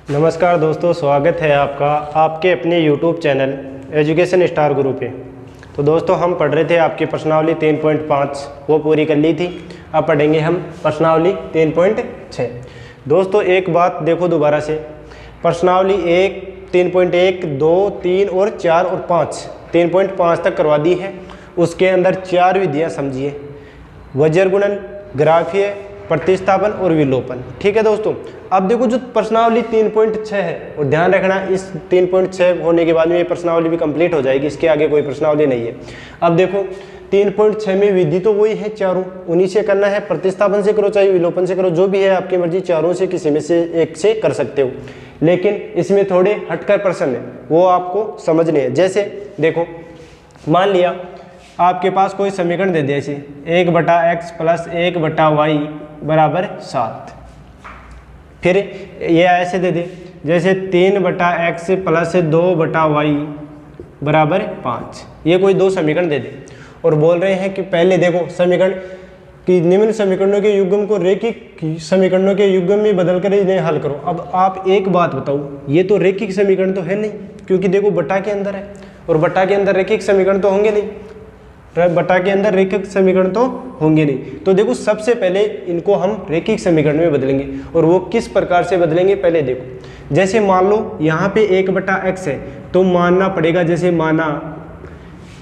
नमस्कार दोस्तों, स्वागत है आपका आपके अपने YouTube चैनल एजुकेशन स्टार गुरु पे। तो दोस्तों, हम पढ़ रहे थे आपकी प्रश्नावली 3.5, वो पूरी कर ली थी। अब पढ़ेंगे हम प्रश्नावली 3.6। दोस्तों, एक बात देखो दोबारा से, प्रश्नावली 1, 3.1, 2, 3 और 4 और 5, 3.5 तक करवा दी है। उसके अंदर 4 विधियाँ समझिए: वज्र गुणन, ग्राफीय, प्रतिस्थापन और विलोपन। ठीक है दोस्तों। अब देखो, जो प्रश्नावली 3.6 है, और ध्यान रखना, इस 3.6 होने के बाद में ये प्रश्नावली भी कंप्लीट हो जाएगी, इसके आगे कोई प्रश्नावली नहीं है। अब देखो, 3.6 में विधि तो वही है चारों, उन्हीं से करना है। प्रतिस्थापन से करो चाहे विलोपन से करो, जो भी है आपकी मर्जी, चारों से किसी में से एक से कर सकते हो। लेकिन इसमें थोड़े हटकर प्रश्न है, वो आपको समझने हैं। जैसे देखो, मान लिया आपके पास कोई समीकरण दे दिया, इसे 1/x प्लस 1/y बराबर 7। फिर ये ऐसे दे दे, जैसे 3/x प्लस 2/y बराबर 5। ये कोई दो समीकरण दे दे और बोल रहे हैं कि पहले देखो समीकरण कि निम्न समीकरणों के युग्म को रैखिक समीकरणों के युग्म में बदलकर इन्हें हल करो। अब आप एक बात बताओ, ये तो रैखिक समीकरण तो है नहीं, क्योंकि देखो बटा के अंदर है, और बटा के अंदर रैखिक समीकरण तो होंगे नहीं, बटा के अंदर रैखिक समीकरण तो होंगे नहीं। तो देखो, सबसे पहले इनको हम रैखिक समीकरण में बदलेंगे, और वो किस प्रकार से बदलेंगे पहले देखो। जैसे मान लो यहाँ पे 1/x है, तो मानना पड़ेगा, जैसे माना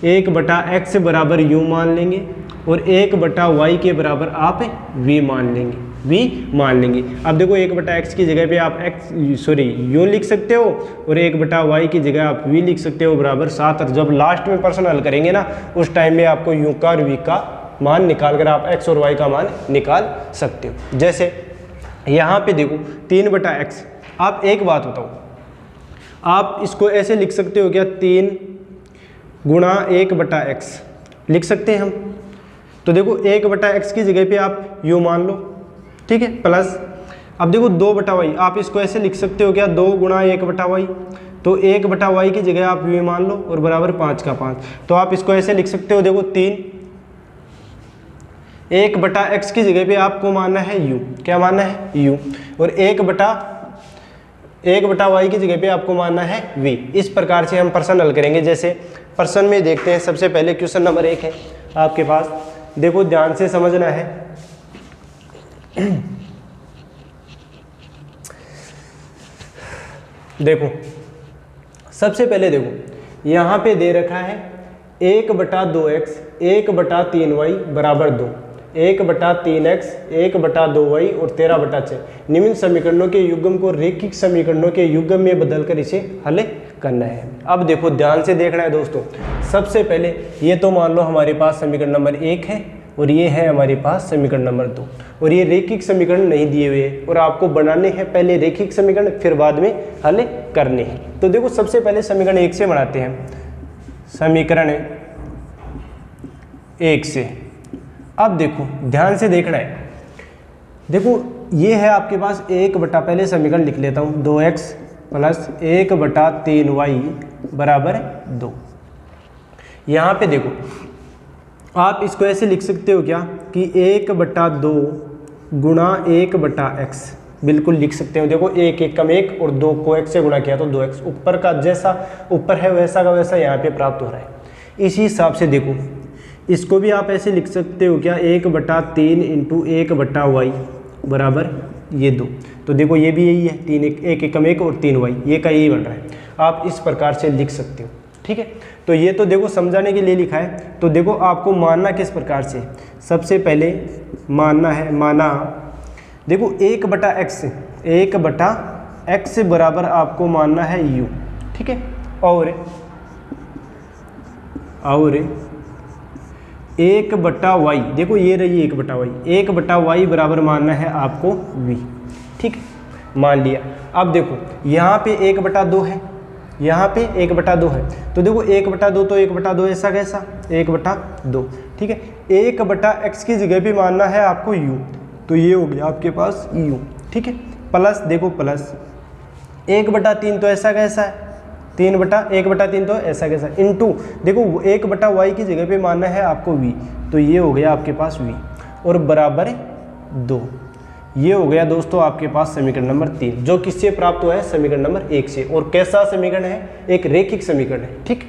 1/x बराबर यूँ मान लेंगे, और 1/y के बराबर आप v मान लेंगे। अब देखो, 1/x की जगह पे आप यूँ लिख सकते हो, और 1/y की जगह आप v लिख सकते हो बराबर 7। और जब लास्ट में प्रश्न हल करेंगे ना, उस टाइम में आपको u का और v का मान निकाल कर आप x और y का मान निकाल सकते हो। जैसे यहाँ पे देखो 3/x, आप एक बात बताओ, आप इसको ऐसे लिख सकते हो क्या, 3 गुणा 1/x लिख सकते हैं हम। तो देखो 1/x की जगह पे आप u मान लो, ठीक है, प्लस अब देखो 2/y, आप इसको ऐसे लिख सकते हो क्या, 2 गुणा 1/y। तो 1/y की जगह आप v मान लो, और बराबर 5 का 5। तो आप इसको ऐसे लिख सकते हो, देखो 3, 1/x की जगह पे आपको मानना है u, क्या मानना है u, और 1/y की जगह पे आपको मानना है v। इस प्रकार से हम प्रश्न हल करेंगे। जैसे प्रश्न में देखते हैं, सबसे पहले क्वेश्चन नंबर 1 है आपके पास, देखो ध्यान से समझना है। देखो, सबसे पहले देखो, यहाँ पे दे रखा है 1/2x 1/3y बराबर 2, 1/3x 1/2y और 13/6। निम्न समीकरणों के युग्म को रैखिक समीकरणों के युग्म में बदलकर इसे हल करना है। अब देखो, ध्यान से देखना है दोस्तों। सबसे पहले ये तो मान लो हमारे पास समीकरण नंबर 1 है, और ये है हमारे पास समीकरण नंबर 2, और ये रैखिक समीकरण नहीं दिए हुए हैं, और आपको बनाने हैं पहले रैखिक समीकरण, फिर बाद में हल करने हैं। तो देखो, सबसे पहले समीकरण 1 से बनाते हैं, समीकरण 1 से। अब देखो, ध्यान से देखना है। देखो, ये है आपके पास पहले समीकरण लिख लेता हूँ, 2x प्लस 1/3y बराबर 2। यहाँ पे देखो, आप इसको ऐसे लिख सकते हो क्या कि 1/2 गुणा 1/x, बिल्कुल लिख सकते हो। देखो, 1 1 कम 1 और 2 को x से गुणा किया तो 2x, ऊपर का जैसा ऊपर है वैसा का वैसा यहाँ पे प्राप्त हो रहा है। इसी हिसाब से देखो, इसको भी आप ऐसे लिख सकते हो क्या, 1/3 इंटू 1/y बराबर ये 2। तो देखो, ये भी यही है, 3 1 1 कम 1 और 3y, ये का यही बन रहा है। आप इस प्रकार से लिख सकते हो, ठीक है। तो ये तो देखो समझाने के लिए लिखा है। तो देखो, आपको मानना किस प्रकार से, सबसे पहले मानना है, माना देखो 1/x 1/x बराबर आपको मानना है u, ठीक है, और 1/y, देखो ये रही 1/y बराबर मानना है आपको v, ठीक है, मान लिया। अब देखो, यहाँ पे 1/2 है, यहाँ पे 1/2 है, तो देखो 1/2 तो 1/2 ऐसा कैसा 1/2, ठीक है। 1/x की जगह पे मानना है आपको u, तो ये हो गया आपके पास u, ठीक है, प्लस देखो प्लस 1/3 तो ऐसा कैसा है 1/3 तो ऐसा कैसा, इंटू देखो 1/y की जगह पे मानना है आपको v, तो ये हो गया आपके पास v, और बराबर 2। ये हो गया दोस्तों आपके पास समीकरण नंबर 3, जो किससे प्राप्त हुआ है, समीकरण नंबर 1 से। और कैसा समीकरण है, एक रेखिक समीकरण है। ठीक,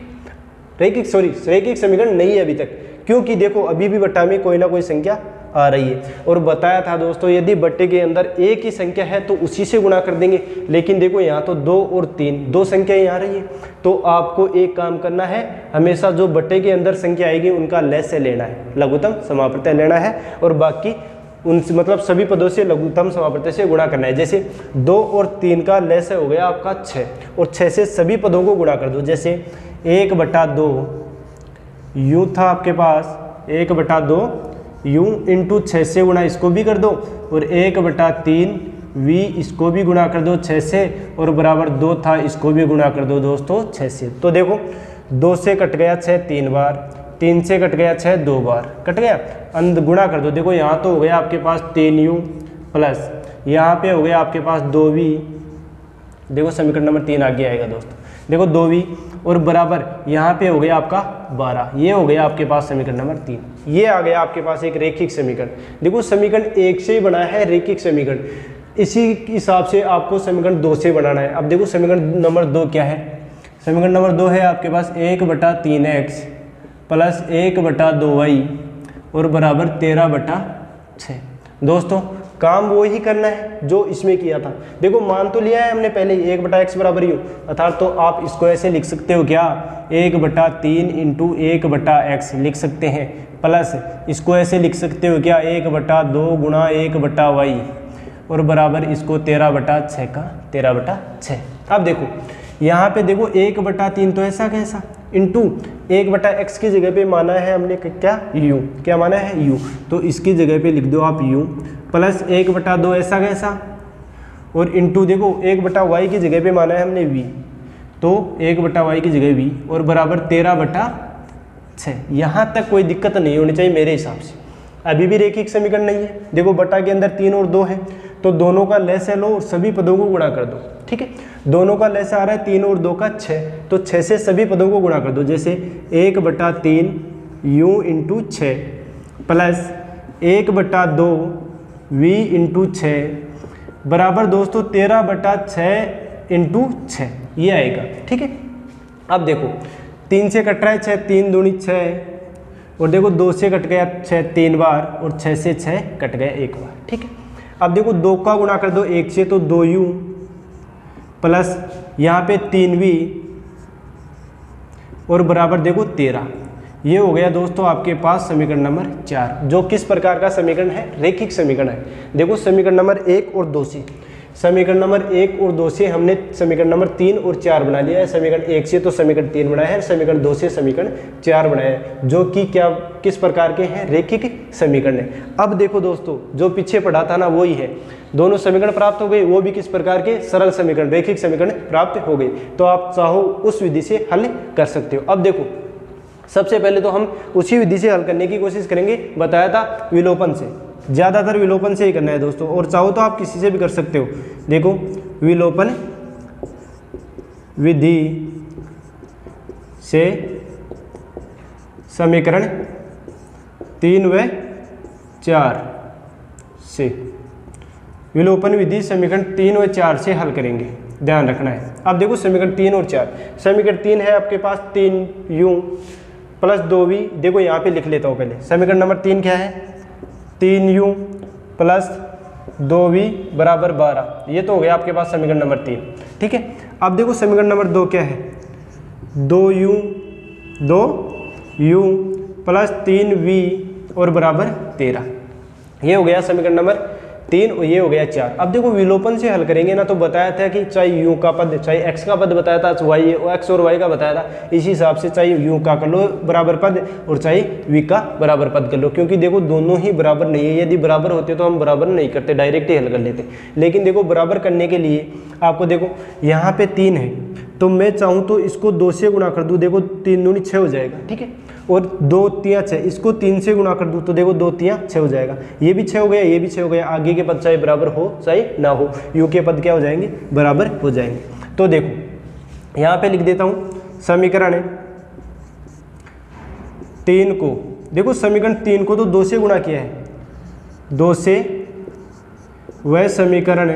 रैखिक समीकरण नहीं है अभी तक, क्योंकि देखो अभी भी बट्टा में कोई ना कोई संख्या आ रही है। और बताया था दोस्तों यदि बट्टे के अंदर एक ही संख्या है तो उसी से गुणा कर देंगे, लेकिन देखो यहाँ तो 2 और 3 दो संख्या यहाँ आ रही है, तो आपको एक काम करना है, हमेशा जो बट्टे के अंदर संख्या आएगी उनका लसागु लेना है, लघुत्तम समापवर्त्य लेना है, और बाकी उनसे मतलब सभी पदों से लघुत्तम समापवर्त्य से गुणा करना है। जैसे 2 और 3 का लसागु हो गया आपका 6, और 6 से सभी पदों को गुणा कर दो। जैसे 1/2 यूँ था आपके पास, 1/2 यूँ इंटू 6 से गुणा इसको भी कर दो, और 1/3 v इसको भी गुणा कर दो 6 से, और बराबर 2 था इसको भी गुणा कर दो दोस्तों 6 से। तो देखो 2 से कट गया 6 3 बार, 3 से कट गया 6 2 बार, कट गया, अंत गुणा कर दो। देखो यहाँ तो हो गया आपके पास 3u प्लस यहाँ पे हो गया आपके पास 2v, देखो समीकरण नंबर 3 आगे आएगा दोस्तों, देखो 2v, और बराबर यहाँ पे हो गया आपका 12, ये हो गया आपके पास समीकरण नंबर 3। ये आ गया आपके पास एक रेखिक समीकरण। देखो समीकरण 1 से ही बना है रेखिक समीकरण, इसी हिसाब से आपको समीकरण 2 से बनाना है। अब देखो समीकरण नंबर 2 क्या है, समीकरण नंबर 2 है आपके पास 1/3x प्लस 1/2y और बराबर 13/6। दोस्तों काम वो ही करना है जो इसमें किया था। देखो मान तो लिया है हमने पहले ही 1/x बराबर यू, अर्थात तो आप इसको ऐसे लिख सकते हो क्या, 1/3 इंटू 1/x लिख सकते हैं, प्लस इसको ऐसे लिख सकते हो क्या, 1/2 गुणा 1/y और बराबर इसको 13/6 का 13/6। अब देखो यहाँ पे देखो 1/3 तो ऐसा कैसा, इंटू 1/x की जगह पे माना है हमने क्या, u, क्या माना है u, तो इसकी जगह पे लिख दो आप u, प्लस 1/2 ऐसा कैसा, और इंटू देखो 1/y की जगह पे माना है हमने v, तो 1/y की जगह v और बराबर 13/6। यहाँ तक कोई दिक्कत नहीं होनी चाहिए मेरे हिसाब से। अभी भी रेखिक समीकरण नहीं है, देखो बटा के अंदर 3 और 2 है, तो दोनों का लसागु लो और सभी पदों को गुणा कर दो। ठीक है, दोनों का लसागु आ रहा है 3 और 2 का 6, तो 6 से सभी पदों को गुणा कर दो। जैसे 1/3 u into 6 plus 1/2 v into 6 बराबर दोस्तों 13/6 इंटू 6, ये आएगा। ठीक है, अब देखो 3 से कट रहा है 6, 3 दूनी 6, और देखो 2 से कट गया 6 3 बार, और 6 से 6 कट गया 1 बार। ठीक है, अब देखो 2 का गुणा कर दो 1 से, तो 2u प्लस यहाँ पे 3v और बराबर देखो 13। ये हो गया दोस्तों आपके पास समीकरण नंबर 4, जो किस प्रकार का समीकरण है, रेखिक समीकरण है। देखो समीकरण नंबर 1 और 2 से, समीकरण नंबर 1 और 2 से हमने समीकरण नंबर 3 और 4 बना लिया है। समीकरण 1 से तो समीकरण 3 बनाया है, समीकरण 2 से समीकरण 4 बनाया है, जो कि क्या किस प्रकार के हैं, रेखिक समीकरण है। अब देखो दोस्तों जो पीछे पढ़ा था ना वही है, दोनों समीकरण प्राप्त हो गए, वो भी किस प्रकार के, सरल समीकरण, रेखिक समीकरण प्राप्त हो गए। तो आप चाहो उस विधि से हल कर सकते हो। अब देखो सबसे पहले तो हम उसी विधि से हल करने की कोशिश करेंगे, बताया था विलोपन से, ज़्यादातर विलोपन से ही करना है दोस्तों, और चाहो तो आप किसी से भी कर सकते हो। देखो विलोपन विधि से समीकरण 3 व 4 से, विलोपन विधि समीकरण 3 व 4 से हल करेंगे, ध्यान रखना है। अब देखो समीकरण 3 और 4, समीकरण 3 है आपके पास 3u प्लस 2v, देखो यहाँ पे लिख लेता हूँ पहले, समीकरण नंबर 3 क्या है, 3u प्लस 2v बराबर 12, ये तो हो गया आपके पास समीकरण नंबर 3। ठीक है, अब देखो समीकरण नंबर 2 क्या है, 2u प्लस 3v और बराबर 13, ये हो गया समीकरण नंबर 3 और ये हो गया 4। अब देखो विलोपन से हल करेंगे ना, तो बताया था कि चाहे u का पद चाहे x का पद बताया था, y x और y का बताया था, इसी हिसाब से चाहे u का कर लो बराबर पद और चाहे v का बराबर पद कर लो, क्योंकि देखो दोनों ही बराबर नहीं है। यदि बराबर होते तो हम बराबर नहीं करते, डायरेक्ट ही हल कर लेते, लेकिन देखो बराबर करने के लिए आपको देखो यहाँ पे 3 है, तो मैं चाहूँ तो इसको 2 से गुणा कर दूँ, देखो 3 दूनी 6 हो जाएगा। ठीक है, और 2 3 6, इसको 3 से गुणा कर दूँ तो देखो 2 3 6 हो जाएगा, ये भी 6 हो गया, ये भी 6 हो गया, आगे के पद चाहे बराबर हो चाहे ना हो, यू के पद क्या हो जाएंगे, बराबर हो जाएंगे। तो देखो यहाँ पे लिख देता हूँ समीकरण 3 को, देखो समीकरण 3 को तो 2 से गुणा किया है, 2 से वह समीकरण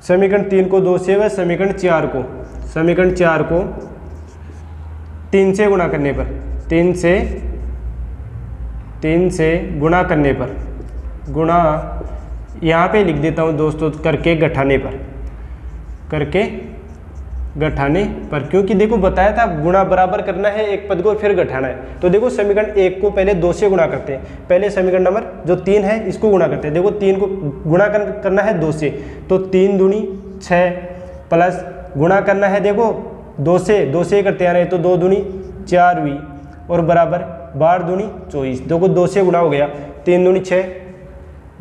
समीकरण 3 को 2 से, वह समीकरण 4 को 3 से गुणा करने पर, 3 से गुणा करने पर, गुणा यहाँ पे लिख देता हूँ दोस्तों करके घटाने पर, क्योंकि देखो बताया था गुणा बराबर करना है एक पद को फिर घटाना है। तो देखो समीकरण 1 को पहले 2 से गुणा करते हैं, पहले समीकरण नंबर जो 3 है इसको गुणा करते हैं। देखो 3 को गुणा करना है 2 से, तो 3 दूनी 6 प्लस गुणा करना है देखो 2 से करते आ रहे हैं, तो 2 दूनी 4v और बराबर 12 दूनी 24। देखो 2 से गुणा हो गया, 3 दूनी 6,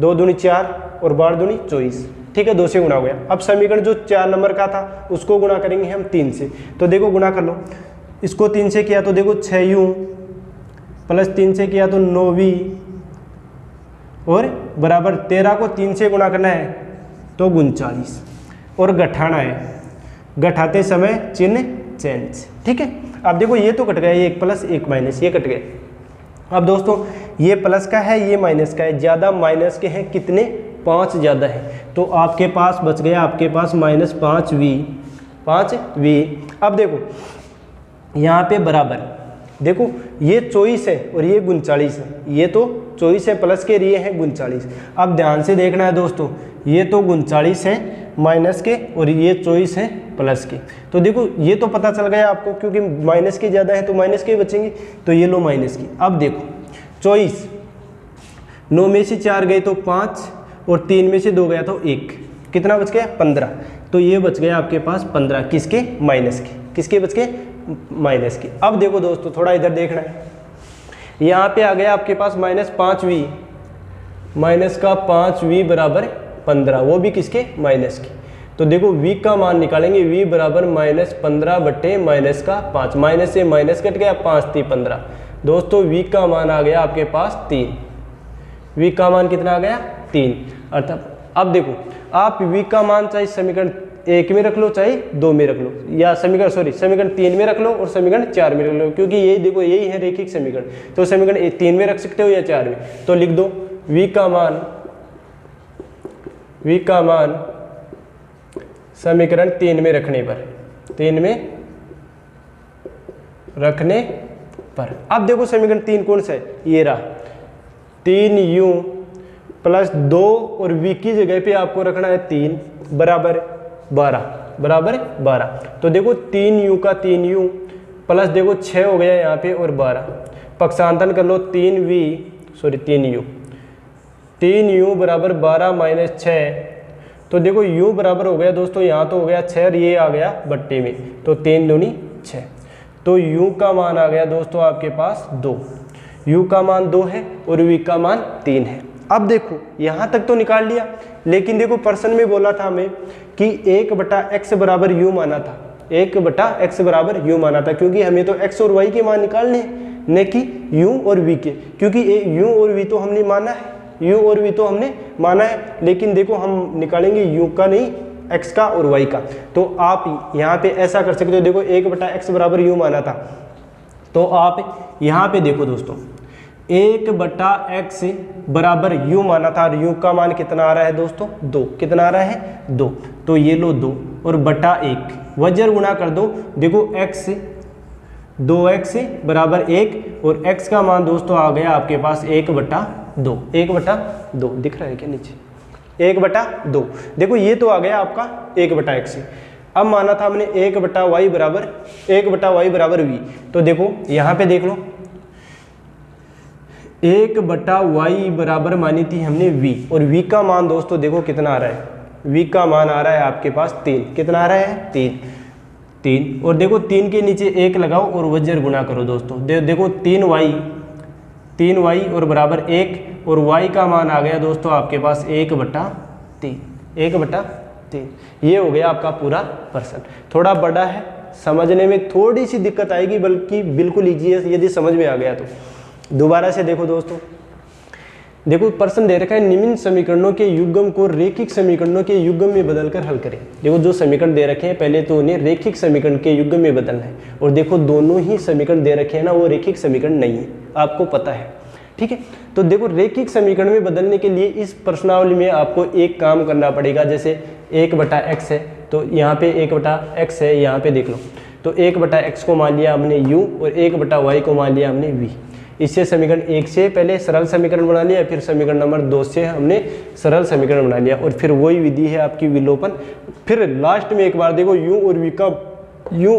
2 दूनी 4 और 12 दूनी 24, ठीक है 2 से गुणा हो गया। अब समीकरण जो 4 नंबर का था उसको गुणा करेंगे हम 3 से, तो देखो गुणा कर लो, इसको 3 से किया तो देखो 6u प्लस 3 से किया तो 9v और बराबर 13 को 3 से गुणा करना है तो 39 और घटाना है, घटाते समय चिन्ह चेंज, ठीक है। अब देखो ये तो कट गया, ये 1 प्लस 1 माइनस, ये कट गए। अब दोस्तों ये प्लस का है ये माइनस का है, ज़्यादा माइनस के हैं कितने, 5 ज़्यादा है, तो आपके पास बच गया आपके पास माइनस 5v। अब देखो यहाँ पे बराबर, देखो ये 24 है और ये 39 है, ये तो 24 है प्लस के, ये है 39। अब ध्यान से देखना है दोस्तों, ये तो 39 है माइनस के और ये 24 है प्लस के, तो देखो ये तो पता चल गया आपको, क्योंकि माइनस के ज़्यादा है तो माइनस के बचेंगे, तो ये लो माइनस की। अब देखो 24, 9 में से 4 गए तो 5 और 3 में से 2 गया तो 1, कितना बच गया 15, तो ये बच गया आपके पास 15 किसके, माइनस के, किसके बच गए, माइनस के। अब देखो दोस्तों थोड़ा इधर देखना है, यहाँ पे आ गया आपके पास माइनस 5v, माइनस का 5v बराबर 15, वो भी किसके, माइनस के। तो देखो v का मान निकालेंगे, v बराबर माइनस 15 बटे माइनस का 5, माइनस से माइनस कट गया, 5 3 15। दोस्तों v का मान आ गया आपके पास 3, v का मान कितना आ गया 3, अर्थात अब देखो आप v का मान चाहे समीकरण 1 में रख लो चाहे 2 में रख लो, या समीकरण 3 में रख लो और समीकरण 4 में रख लो, क्योंकि यही देखो यही है रेखिक समीकरण, तो समीकरण 3 में रख सकते हो या 4 में, तो लिख दो v का मान समीकरण 3 में रखने पर, अब देखो समीकरण 3 कौन सा है, ये रहा, 3u प्लस 2 और v की जगह पे आपको रखना है 3 बराबर 12, तो देखो 3u का 3u प्लस देखो 6 हो गया यहाँ पे और 12, पक्षांतन कर लो 3u बराबर 12 माइनस 6, तो देखो u बराबर हो गया दोस्तों, यहाँ तो हो गया 6 और ये आ गया बट्टे में, तो 3 दूनी 6, तो u का मान आ गया दोस्तों आपके पास 2, u का मान 2 है और v का मान 3 है। अब देखो यहाँ तक तो निकाल लिया, लेकिन देखो प्रश्न में बोला था हमें कि 1/x बराबर u माना था, 1/x बराबर u माना था, क्योंकि हमें तो x और y के मान निकालने हैं, न कि u और v के, क्योंकि u और v तो हमने माना है, u और v तो हमने माना है, लेकिन देखो हम निकालेंगे u का नहीं x का और y का। तो आप यहाँ पे ऐसा कर सकते हो, देखो 1/x बराबर u माना था, तो आप यहाँ पे देखो दोस्तों 1/x बराबर u माना था और u का मान कितना आ रहा है दोस्तों 2, कितना आ रहा है 2, तो ये लो 2 और बटा 1 वजर गुणा कर दो, देखो x 2x बराबर 1 और x का मान दोस्तों आ गया आपके पास 1/2, 1/2 दिख रहा है क्या नीचे, 1/2, देखो ये तो आ गया आपका 1/x। अब माना था हमने 1/y बराबर v, तो देखो यहाँ पे देख लो 1/y बराबर मानी थी हमने v, और v का मान दोस्तों देखो कितना आ रहा है, v का मान आ रहा है आपके पास 3, कितना आ रहा है 3, और देखो 3 के नीचे 1 लगाओ और वज्र गुणा करो दोस्तों, देखो 3y और बराबर 1, और y का मान आ गया दोस्तों आपके पास 1/3, ये हो गया आपका पूरा प्रश्न। थोड़ा बड़ा है, समझने में थोड़ी सी दिक्कत आएगी, बल्कि बिल्कुल ईजी है यदि समझ में आ गया तो। दोबारा से देखो दोस्तों, देखो प्रश्न दे रखा है निम्न समीकरणों के युग्म को रेखिक समीकरणों के युग्म में बदलकर हल करें। देखो जो समीकरण दे रखे हैं पहले तो उन्हें रेखिक समीकरण के युग्म में बदलना है, और देखो दोनों ही समीकरण दे रखे हैं ना वो रेखिक समीकरण नहीं है, आपको पता है, ठीक है। तो देखो रेखिक समीकरण में बदलने के लिए इस प्रश्नावली में आपको एक काम करना पड़ेगा। जैसे 1/x है तो यहाँ पे 1/x है, यहाँ पे देख लो। तो 1/x को मान लिया हमने u और 1/y को मान लिया हमने v। इससे समीकरण 1 से पहले सरल समीकरण बना लिया, फिर समीकरण नंबर 2 से हमने सरल समीकरण बना लिया, और फिर वही विधि है आपकी विलोपन। फिर लास्ट में एक बार देखो u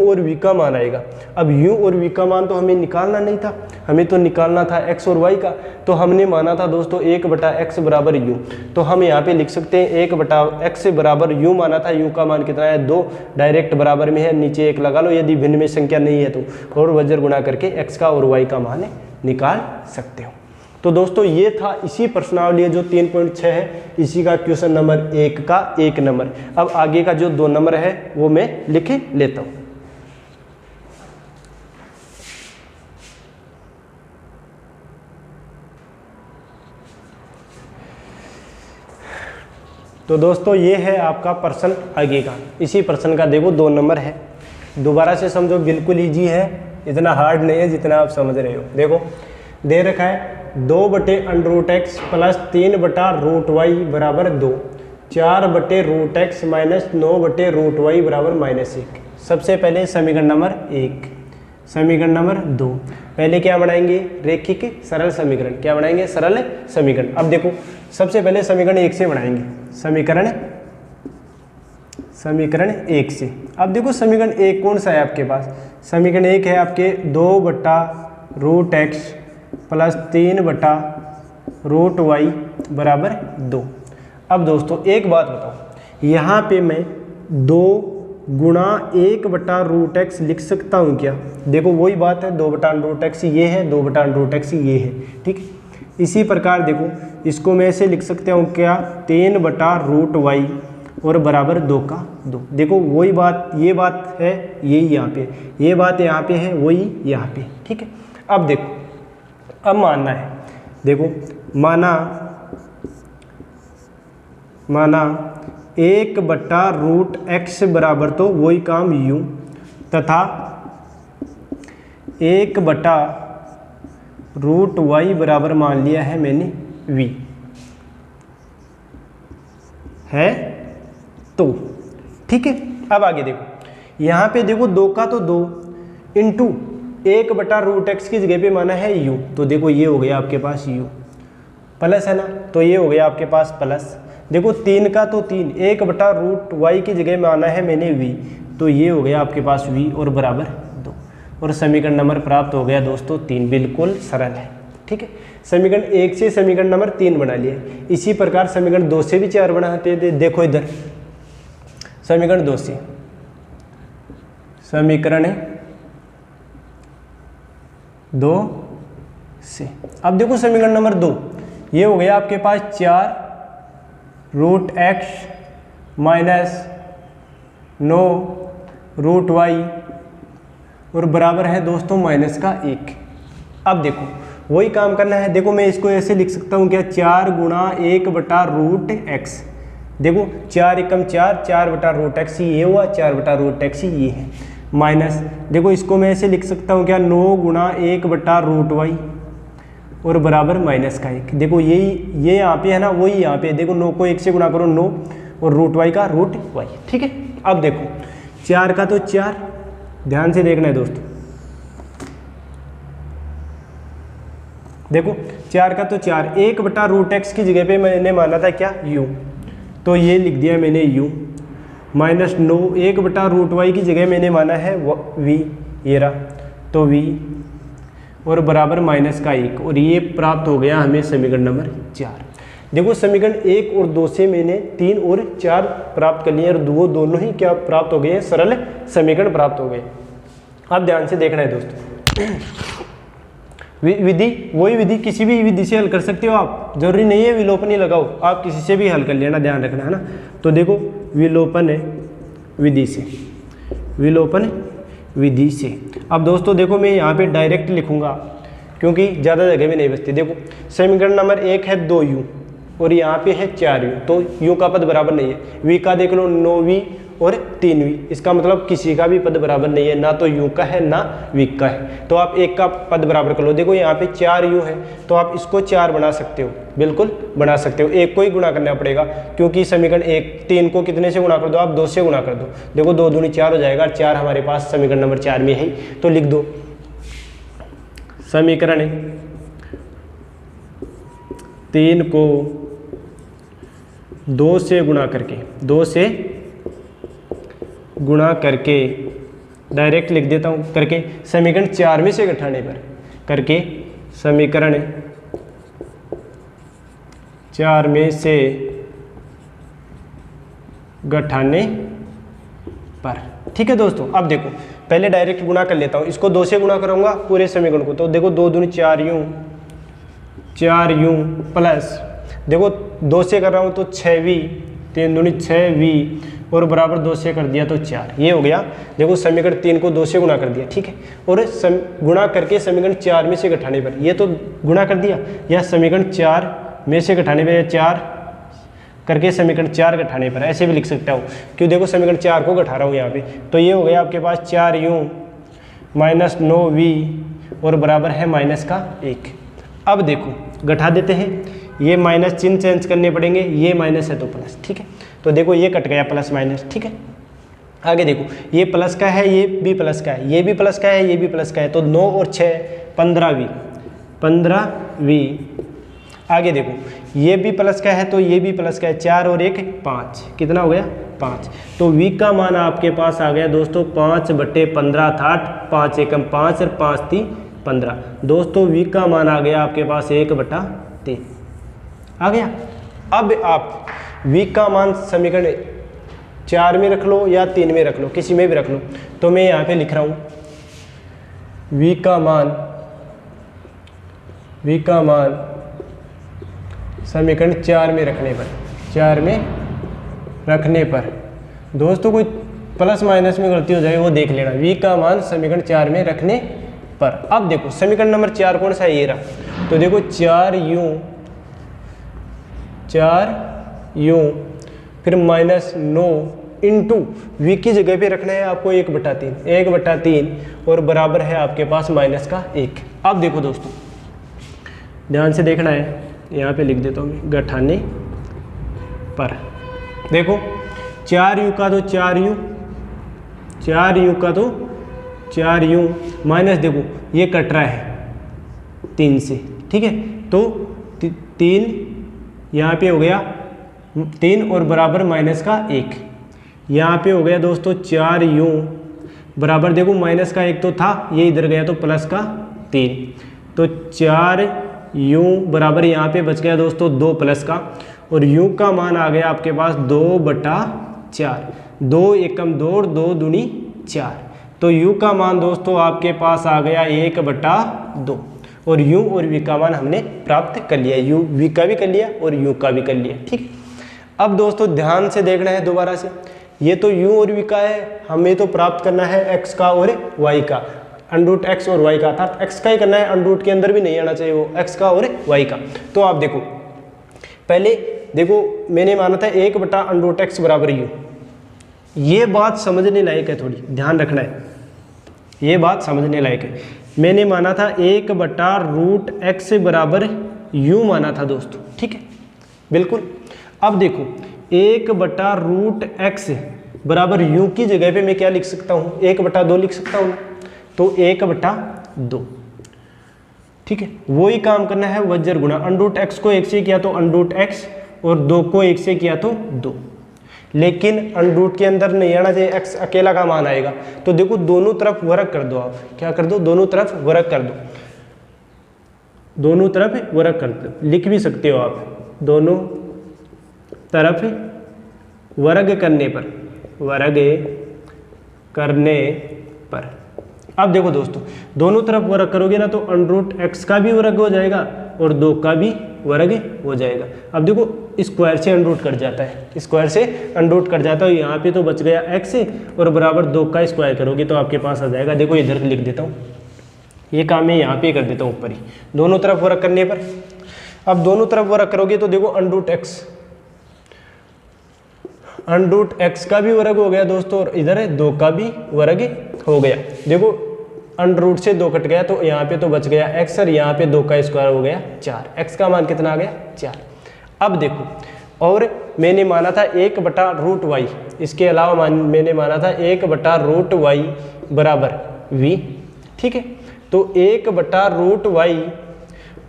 और v का मान आएगा। अब u और v का मान तो हमें निकालना नहीं था, हमें तो निकालना था x और y का। तो हमने माना था दोस्तों 1/x बराबर u, तो हम यहाँ पे लिख सकते हैं 1/x बराबर u माना था। u का मान कितना है 2, डायरेक्ट बराबर में है, नीचे 1 लगा लो यदि भिन्न में संख्या नहीं है तो, और वज्र गुणा करके x का और y का मान निकाल सकते हो। तो दोस्तों ये था इसी प्रश्नावली जो 3.6 है, इसी का क्वेश्चन नंबर 1 का 1 नंबर। अब आगे का जो 2 नंबर है वो मैं लिख लेता हूँ। तो दोस्तों ये है आपका प्रश्न आगे का। इसी प्रश्न का देखो 2 नंबर है, दोबारा से समझो, बिल्कुल ईजी है, इतना हार्ड नहीं है जितना आप समझ रहे हो। देखो दे रखा है 2/√x प्लस 3/√y बराबर 2, 4/√x माइनस 9/√y बराबर -1। सबसे पहले समीकरण नंबर 1, समीकरण नंबर 2। पहले क्या बनाएंगे रेखिक सरल समीकरण, क्या बनाएंगे सरल समीकरण। अब देखो सबसे पहले समीकरण 1 से बनाएंगे, समीकरण 1 से। अब देखो समीकरण 1 कौन सा है आपके पास, समीकरण 1 है आपके 2/√x प्लस 3/√y बराबर 2। अब दोस्तों एक बात बताओ, यहाँ पे मैं 2 गुणा 1/√x लिख सकता हूँ क्या? देखो वही बात है, 2/√x ये है, 2/√x ये है, ठीक है। इसी प्रकार देखो इसको मैं ऐसे लिख सकता हूँ क्या, 3/√y और बराबर 2 का 2। देखो वही बात, ये बात है यही यहाँ पे, ये बात यहाँ पे है वही यहाँ पे, ठीक है। अब देखो अब मानना है, देखो माना 1/√x बराबर तो वही काम u तथा 1/√y बराबर मान लिया है मैंने v है तो, ठीक है। अब आगे देखो यहाँ पे देखो 2 का तो 2 इंटू 1/√x की जगह पे माना है u, तो देखो ये हो गया आपके पास u प्लस है ना, तो ये हो गया आपके पास प्लस। देखो 3 का तो 3, 1/√y की जगह माना है मैंने v, तो ये हो गया आपके पास v और बराबर 2, और समीकरण नंबर प्राप्त हो गया दोस्तों 3। बिल्कुल सरल है, ठीक है। समीकरण 1 से समीकरण नंबर 3 बना लिया। इसी प्रकार समीकरण 2 से भी 4 बनाते थे। देखो इधर समीकरण 2 से, समीकरण 2 से। अब देखो समीकरण नंबर 2, ये हो गया आपके पास 4√x माइनस 9√y और बराबर है दोस्तों माइनस का 1। अब देखो वही काम करना है। देखो मैं इसको ऐसे लिख सकता हूँ क्या, 4 गुणा 1/√x। देखो 4 एकम 4, 4/√x ये हुआ, 4/√x ये है, माइनस देखो इसको मैं ऐसे लिख सकता हूँ क्या, 9 गुणा 1/√y और बराबर माइनस का 1। देखो यही ये यहाँ पे है ना, वही यहाँ पे, देखो 9 को 1 से गुणा करो 9 और √y का √y, ठीक है। अब देखो 4 का तो 4, ध्यान से देखना है दोस्तों, देखो 4 का तो 4, 1/√x की जगह पे मैंने माना था क्या u, तो ये लिख दिया मैंने u माइनस 9, 1/√y की जगह मैंने माना है v, ये रहा, तो v और बराबर माइनस का 1, और ये प्राप्त हो गया हमें समीकरण नंबर 4। देखो समीकरण 1 और 2 से मैंने 3 और 4 प्राप्त कर लिए, और वो दोनों ही क्या प्राप्त हो गए हैं, सरल समीकरण प्राप्त हो गए। अब ध्यान से देखना है दोस्तों, विधि वही विधि किसी भी विधि से हल कर सकते हो आप, जरूरी नहीं है विलोपन ही लगाओ, आप किसी से भी हल कर लेना, ध्यान रखना है ना। तो देखो विलोपन विधि से, विलोपन विधि से। अब दोस्तों देखो मैं यहाँ पे डायरेक्ट लिखूंगा क्योंकि ज़्यादा जगह में नहीं बचती। देखो समीकरण नंबर 1 है 2u और यहाँ पे है 4u, तो u का पद बराबर नहीं है, v का देख लो 9v और 3v। इसका मतलब किसी का भी पद बराबर नहीं है, ना तो u का है ना v का है। तो आप एक का पद बराबर कर लो। देखो यहाँ पे 4u है तो आप इसको 4 बना सकते हो, बिल्कुल बना सकते हो। एक को ही गुणा करना पड़ेगा क्योंकि समीकरण 3 को कितने से गुणा कर दो आप, 2 से गुणा कर दो। देखो 2 दूनी 4 हो जाएगा, 4 हमारे पास समीकरण नंबर 4 में है, तो लिख दो समीकरण 3 को 2 से गुणा करके, 2 से गुणा करके डायरेक्ट लिख देता हूँ करके समीकरण 4 में से घटाने पर, करके समीकरण 4 में से घटाने पर। ठीक है दोस्तों, अब देखो पहले डायरेक्ट गुणा कर लेता हूँ, इसको 2 से गुणा करूँगा पूरे समीकरण को, तो देखो 2 दूनी 4u प्लस देखो 2 से कर रहा हूँ तो 6v, 3 दूनी 6v और बराबर 2 से कर दिया तो 4, ये हो गया। देखो समीकरण 3 को 2 से गुणा कर दिया, ठीक है, और गुणा करके समीकरण 4 में से घटाने पर, ये तो गुणा कर दिया, या समीकरण 4 में से घटाने पर, 4 करके समीकरण 4 घटाने पर, ऐसे भी लिख सकता हूँ क्यों, देखो समीकरण 4 को घटा रहा हूँ यहाँ पे, तो ये हो गया आपके पास 4u माइनस 9v और बराबर है माइनस का 1। अब देखो घटा देते हैं, ये माइनस चिन्ह चेंज करने पड़ेंगे, ये माइनस है तो प्लस, ठीक है, तो देखो ये कट गया प्लस माइनस, ठीक है। आगे देखो ये प्लस का है, ये भी प्लस का है, ये भी प्लस का है, ये भी प्लस का है, तो 9 और 6 15v। आगे देखो ये भी प्लस का है तो ये भी प्लस का है, 4 और 1 5, कितना हो गया 5। तो v का मान आपके पास आ गया दोस्तों 5/15 था, 5 एकम 5 और 5 3 15। दोस्तों v का मान आ गया आपके पास 1/3 आ गया। अब आप v का मान समीकरण 4 में रख लो या 3 में रख लो, किसी में भी रख लो, तो मैं यहाँ पे लिख रहा हूँ v का मान समीकरण 4 में रखने पर, 4 में रखने पर दोस्तों कोई प्लस माइनस में गलती हो जाए वो देख लेना। v का मान समीकरण 4 में रखने पर, अब देखो समीकरण नंबर 4 कौन सा है, ये रहा, तो देखो 4u फिर माइनस 9 इंटू v की जगह पे रखना है आपको 1/3 और बराबर है आपके पास माइनस का 1। अब देखो दोस्तों ध्यान से देखना है, यहाँ पे लिख देता हूँ मैं घटाने पर। देखो 4u का तो 4u का तो 4u माइनस देखो ये कट रहा है 3 से, ठीक है, तो 3 यहाँ पे हो गया 3 और बराबर माइनस का 1, यहाँ पे हो गया दोस्तों 4u बराबर देखो माइनस का 1 तो था, ये इधर गया तो प्लस का 3, तो 4u बराबर यहाँ पे बच गया दोस्तों 2 प्लस का, और u का मान आ गया आपके पास 2/4, 2 एकम 2 और 2 दूनी 4, तो u का मान दोस्तों आपके पास आ गया 1/2, और u और v का मान हमने प्राप्त कर लिया, u v का भी कर लिया और u का भी कर लिया, ठीक। अब दोस्तों ध्यान से देखना है दोबारा से, ये तो u और v का है, हमें तो प्राप्त करना है x का और y का, अंडरूट x और y का, अर्थात x का ही करना है, अंडरूट के अंदर भी नहीं आना चाहिए वो, x का और y का। तो आप देखो पहले देखो मैंने माना था 1/√x बराबर u, ये बात समझने लायक है, थोड़ी ध्यान रखना है, ये बात समझने लायक है। मैंने माना था 1/√x बराबर u माना था दोस्तों, ठीक है, बिल्कुल। अब देखो 1/√x बराबर u की जगह पे मैं क्या लिख सकता हूँ, 1/2 लिख सकता हूँ, तो 1/2, ठीक है। वही काम करना है वज्र गुणा, √x को 1 से किया तो √x और 2 को 1 से किया तो 2, लेकिन अंडरूट के अंदर नहीं आना चाहिए, x अकेला का मान आएगा। तो देखो दोनों तरफ वर्ग कर दो, आप क्या कर दो, दोनों तरफ वर्ग कर दो, दोनों तरफ वर्ग कर दो, लिख भी सकते हो आप, दोनों तरफ वर्ग करने पर, वर्ग करने पर। अब देखो दोस्तों दोनों तरफ वर्ग करोगे ना तो √x का भी वर्ग हो जाएगा और 2 का भी वर्ग हो जाएगा। अब देखो स्क्वायर से अंडरूट कट जाता है, स्क्वायर से अंडरूट कट जाता है, यहाँ पे तो बच गया x और बराबर 2 का स्क्वायर करोगे तो आपके पास आ जाएगा। देखो इधर लिख देता हूँ, ये काम मैं यहाँ पे कर देता हूँ ऊपर ही, दोनों तरफ वर्ग करने पर। अब दोनों तरफ वर्ग करोगे तो देखो √x अंडर रूट एक्स का भी वर्ग हो गया दोस्तों, और इधर है 2 का भी वर्ग हो गया। देखो अंडर रूट से 2 कट गया तो यहाँ पे तो बच गया x, और यहाँ पे 2 का स्क्वायर हो गया 4। x का मान कितना आ गया 4। अब देखो, और मैंने माना था 1/√y, इसके अलावा मैंने माना था 1/√y बराबर v, ठीक है। तो 1/√y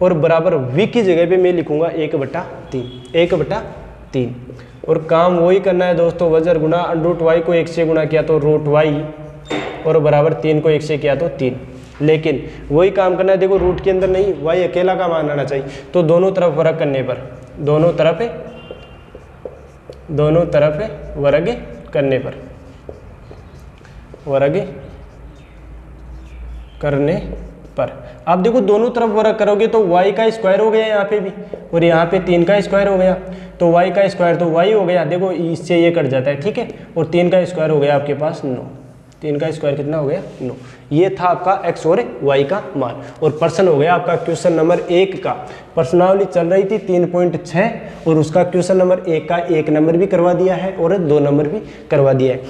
और बराबर v की जगह पे मैं लिखूंगा 1/3 और काम वही करना है दोस्तों, वजर गुना √y को 1 से गुना किया तो √y और बराबर 3 को 1 से किया तो 3। लेकिन वही काम करना है, देखो रूट के अंदर नहीं, y अकेला का मान आना चाहिए। तो दोनों तरफ वर्ग करने पर, दोनों तरफ वर्ग करने पर, वर्ग करने पर आप देखो दोनों तरफ वर्ग करोगे तो y का स्क्वायर हो गया यहाँ पे भी, और यहाँ पे 3 का स्क्वायर हो गया, तो y का स्क्वायर तो y हो गया, देखो इससे ये कट जाता है, ठीक है। और 3 का स्क्वायर हो गया आपके पास 9, 3 का स्क्वायर कितना हो गया 9। ये था आपका x और y का मान, और प्रश्न हो गया आपका क्वेश्चन नंबर 1 का। प्रश्नावली चल रही थी 3.6 और उसका क्वेश्चन नंबर 1 का 1 नंबर भी करवा दिया है और 2 नंबर भी करवा दिया है।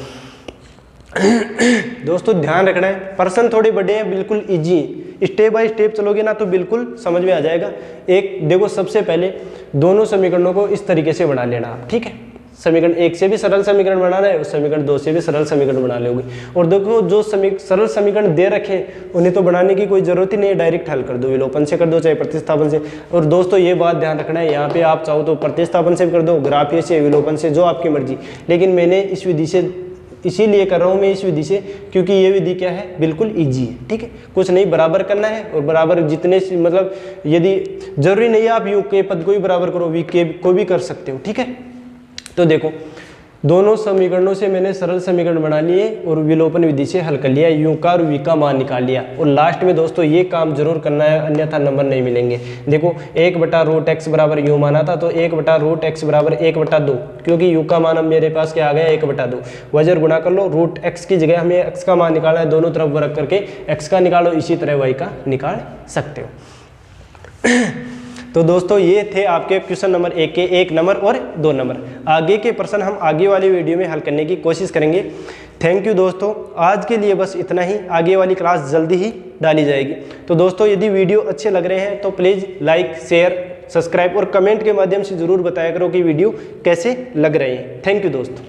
दोस्तों ध्यान रखना है, प्रश्न थोड़े बड़े हैं, बिल्कुल इजी, स्टेप बाय स्टेप चलोगे ना तो बिल्कुल समझ में आ जाएगा। एक देखो, सबसे पहले दोनों समीकरणों को इस तरीके से बना लेना आप, ठीक है। समीकरण 1 से भी सरल समीकरण बनाना है, समीकरण 2 से भी सरल समीकरण बना लोगे। और देखो जो सरल समीकरण दे रखे उन्हें तो बनाने की कोई जरूरत ही नहीं है, डायरेक्ट हल कर दो, विलोपन से कर दो चाहे प्रतिस्थापन से। और दोस्तों ये बात ध्यान रखना है, यहाँ पे आप चाहो तो प्रतिस्थापन से भी कर दो, ग्राफीय से, विलोपन से, जो आपकी मर्जी। लेकिन मैंने इस विधि से इसीलिए कर रहा हूँ मैं इस विधि से, क्योंकि ये विधि क्या है, बिल्कुल इजी है, ठीक है। कुछ नहीं, बराबर करना है, और बराबर जितने मतलब यदि जरूरी नहीं है आप यू के पद को भी बराबर करो, वी के को भी कर सकते हो, ठीक है। तो देखो दोनों समीकरणों से मैंने सरल समीकरण बना लिए और विलोपन विधि से हल कर लिया, यू का और वी का मान निकाल लिया। और लास्ट में दोस्तों ये काम जरूर करना है, अन्यथा नंबर नहीं मिलेंगे। देखो 1/√x बराबर यू माना था, तो 1/√x बराबर 1/2, क्योंकि यू का मान अब मेरे पास क्या आ गया 1/2। वजर गुणा कर लो, √x की जगह हमें x का मान निकालना है, दोनों तरफ वर्ग करके x का निकालो, इसी तरह y का निकाल सकते हो। तो दोस्तों ये थे आपके क्वेश्चन नंबर 1 के 1 नंबर और 2 नंबर। आगे के प्रश्न हम आगे वाली वीडियो में हल करने की कोशिश करेंगे। थैंक यू दोस्तों, आज के लिए बस इतना ही, आगे वाली क्लास जल्दी ही डाली जाएगी। तो दोस्तों यदि वीडियो अच्छे लग रहे हैं तो प्लीज़ लाइक, शेयर, सब्सक्राइब और कमेंट के माध्यम से ज़रूर बताया करो कि वीडियो कैसे लग रहे हैं। थैंक यू दोस्तों।